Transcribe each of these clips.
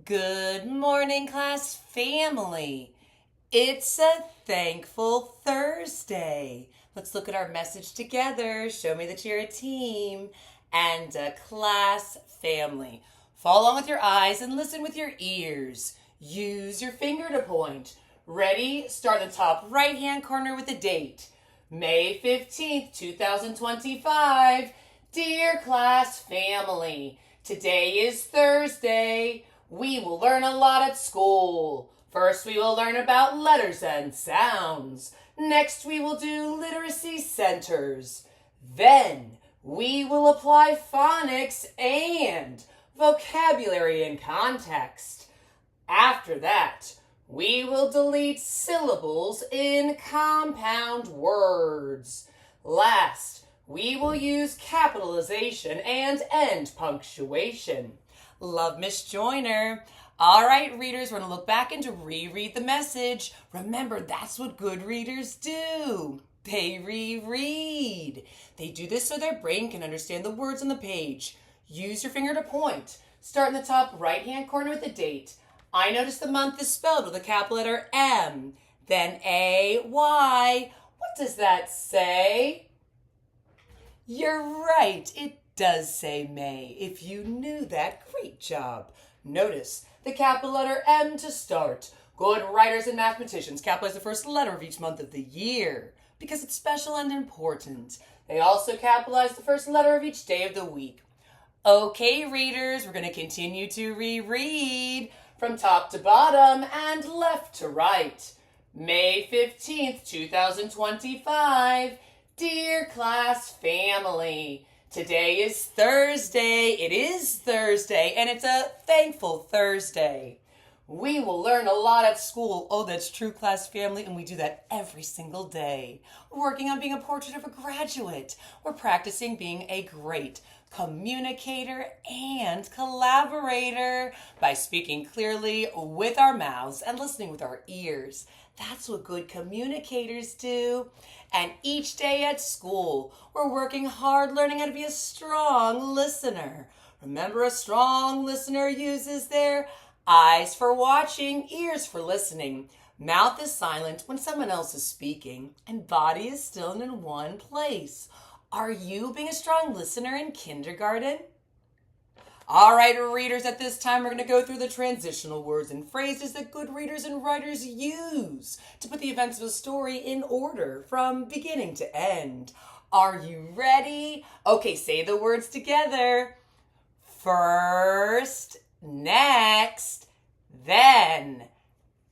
Good morning, class family. It's a thankful Thursday. Let's look at our message together. Show me that you're a team and a class family. Follow along with your eyes and listen with your ears. Use your finger to point. Ready? Start in the top right-hand corner with the date. May 15th, 2025. Dear class family, today is Thursday. We will learn a lot at school. First, we will learn about letters and sounds. Next, we will do literacy centers. Then, we will apply phonics and vocabulary and context. After that, we will delete syllables in compound words. Last, we will use capitalization and end punctuation. Love Miss Joyner. All right, readers, we're going to look back and to reread the message. Remember, that's what good readers do. They reread. They do this so their brain can understand the words on the page. Use your finger to point. Start in the top right-hand corner with the date. I notice the month is spelled with a capital letter M, then A-Y. What does that say? You're right, it does say May. If you knew that, great job. Notice the capital letter M to start. Good writers and mathematicians capitalize the first letter of each month of the year because it's special and important. They also capitalize the first letter of each day of the week. Okay, readers, we're going to continue to reread from top to bottom and left to right. May 15th, 2025. Dear class family, today is Thursday. It is Thursday, and it's a thankful Thursday. We will learn a lot at school. Oh, that's true, class family, and we do that every single day. We're working on being a portrait of a graduate. We're practicing being a great communicator and collaborator by speaking clearly with our mouths and listening with our ears. That's what good communicators do. And each day at school, we're working hard learning how to be a strong listener. Remember, a strong listener uses their eyes for watching, ears for listening. Mouth is silent when someone else is speaking, and body is still in one place. Are you being a strong listener in kindergarten? All right, readers, at this time we're going to go through the transitional words and phrases that good readers and writers use to put the events of a story in order from beginning to end. Are you ready? Okay, say the words together. First, next, then.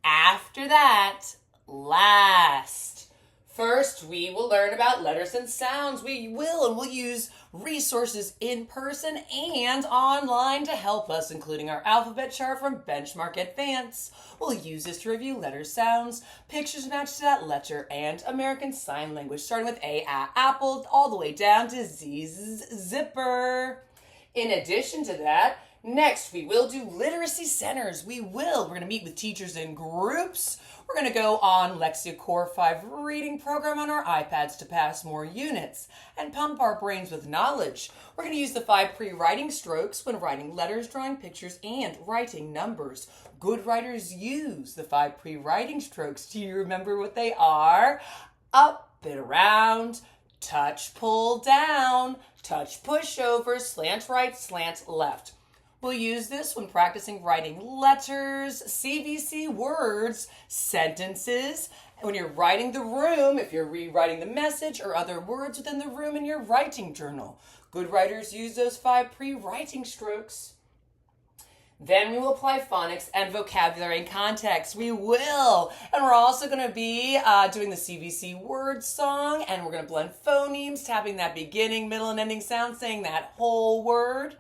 After that, last. First, we will learn about letters and sounds. We'll use resources in person and online to help us, including our alphabet chart from Benchmark Advance. We'll use this to review letter sounds, pictures matched to that letter, and American Sign Language, starting with A, apple, all the way down to Z, zipper. In addition to that, next, we will do literacy centers. We're going to meet with teachers in groups. We're going to go on Lexia Core 5 reading program on our iPads to pass more units and pump our brains with knowledge. We're going to use the 5 pre-writing strokes when writing letters, drawing pictures, and writing numbers. Good writers use the 5 pre-writing strokes. Do you remember what they are? Up and around, touch, pull down, touch, push over, slant right, slant left. We'll use this when practicing writing letters, CVC words, sentences. When you're writing the room, if you're rewriting the message or other words within the room in your writing journal. Good writers use those 5 pre-writing strokes. Then we will apply phonics and vocabulary and context. We will. And we're also going to be doing the CVC word song, and we're going to blend phonemes, tapping that beginning, middle, and ending sound, saying that whole word.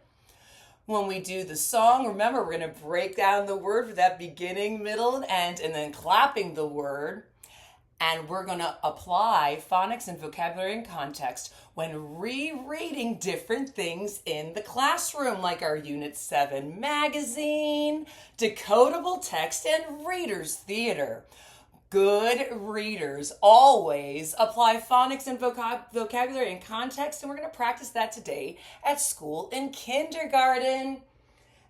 When we do the song, remember, we're going to break down the word for that beginning, middle, and end, and then clapping the word. And we're going to apply phonics and vocabulary and context when rereading different things in the classroom, like our Unit 7 magazine, decodable text, and reader's theater. Good readers always apply phonics and vocabulary and context, and we're going to practice that today at school in kindergarten.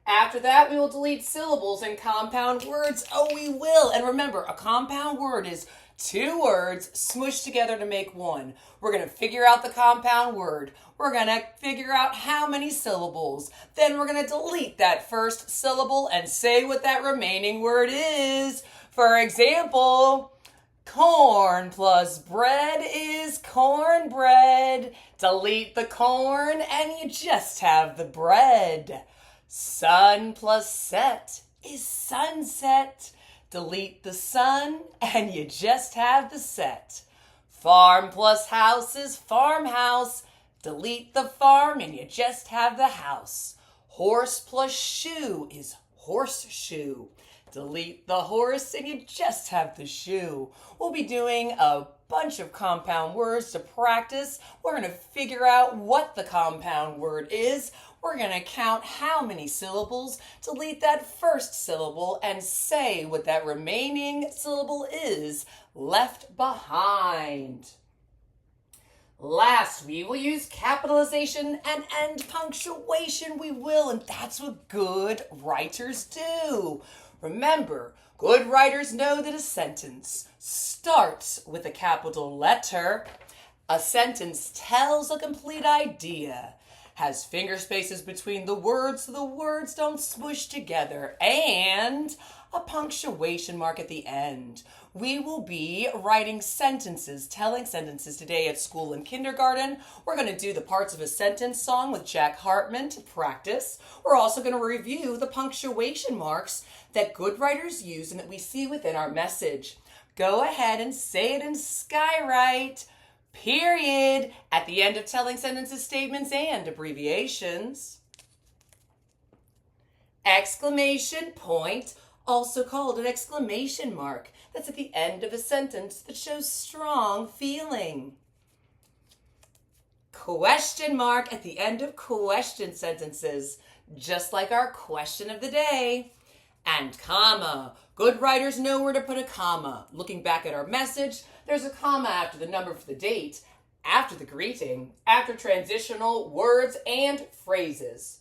After that, we will delete syllables and compound words. Oh, we will. And remember, a compound word is two words smushed together to make one. We're going to figure out the compound word. We're going to figure out how many syllables. Then we're going to delete that first syllable and say what that remaining word is. For example, corn plus bread is cornbread. Delete the corn and you just have the bread. Sun plus set is sunset. Delete the sun and you just have the set. Farm plus house is farmhouse. Delete the farm and you just have the house. Horse plus shoe is horseshoe. Delete the horse and you just have the shoe. We'll be doing a bunch of compound words to practice. We're going to figure out what the compound word is. We're going to count how many syllables, delete that first syllable, and say what that remaining syllable is left behind. Last, we will use capitalization and end punctuation. We will, and that's what good writers do. Remember, good writers know that a sentence starts with a capital letter. A sentence tells a complete idea, has finger spaces between the words so the words don't smush together, and a punctuation mark at the end. We will be writing sentences, telling sentences today at school and kindergarten. We're going to do the parts of a sentence song with Jack Hartman to practice. We're also going to review the punctuation marks that good writers use and that we see within our message. Go ahead and say it in Skywrite. Period. At the end of telling sentences, statements, and abbreviations. Exclamation point, also called an exclamation mark. That's at the end of a sentence that shows strong feeling. Question mark at the end of question sentences, just like our question of the day. And comma. Good writers know where to put a comma. Looking back at our message, there's a comma after the number for the date, after the greeting, after transitional words and phrases.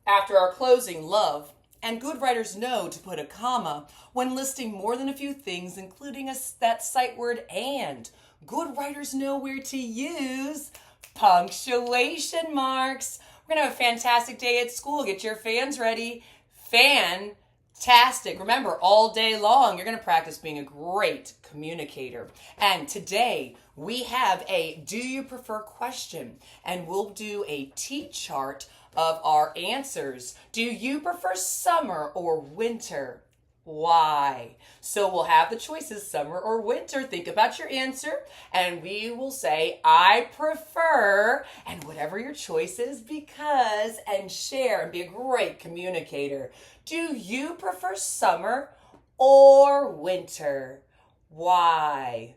After our closing love, and good writers know to put a comma when listing more than a few things, including that sight word and. Good writers know where to use punctuation marks. We're going to have a fantastic day at school. Get your fans ready. Fantastic. Remember, all day long, you're going to practice being a great communicator. And today, we have a do you prefer question, and we'll do a T-chart of our answers. Do you prefer summer or winter? Why? So we'll have the choices, summer or winter. Think about your answer, and we will say, I prefer, and whatever your choice is, because, and share, and be a great communicator. Do you prefer summer or winter? Why?